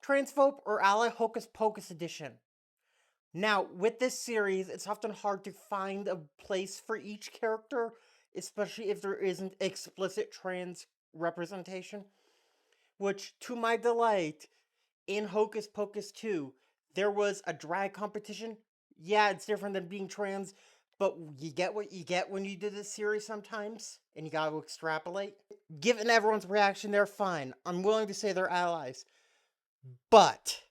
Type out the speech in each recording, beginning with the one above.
Transphobe or ally Hocus Pocus edition. Now, with this series, it's often hard to find a place for each character, especially if there isn't explicit trans representation. Which, to my delight, in Hocus Pocus 2, there was a drag competition. Yeah, it's different than being trans, but you get what you get when you do this series sometimes, and you gotta extrapolate. Given everyone's reaction, they're fine. I'm willing to say they're allies. But,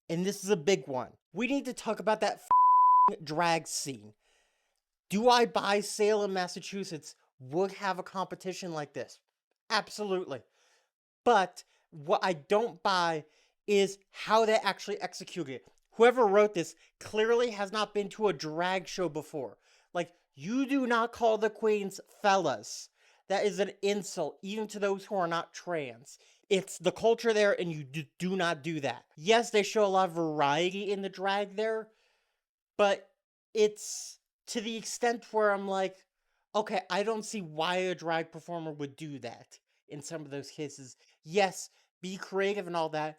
and this is a big one, we need to talk about that drag scene. Do I buy Salem, Massachusetts would have a competition like this? Absolutely. But what I don't buy is how they actually execute it. Whoever wrote this clearly has not been to a drag show before. Like, you do not call the queens fellas. That is an insult, even to those who are not trans. It's the culture there, and you do not do that. Yes, they show a lot of variety in the drag there, but it's to the extent where I'm like, okay, I don't see why a drag performer would do that in some of those cases. Yes, be creative and all that,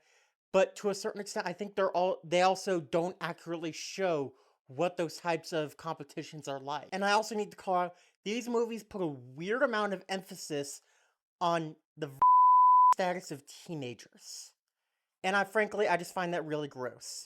but to a certain extent, I think they also don't accurately show what those types of competitions are like. And I also need to call out, these movies put a weird amount of emphasis on the status of teenagers. And I frankly just find that really gross.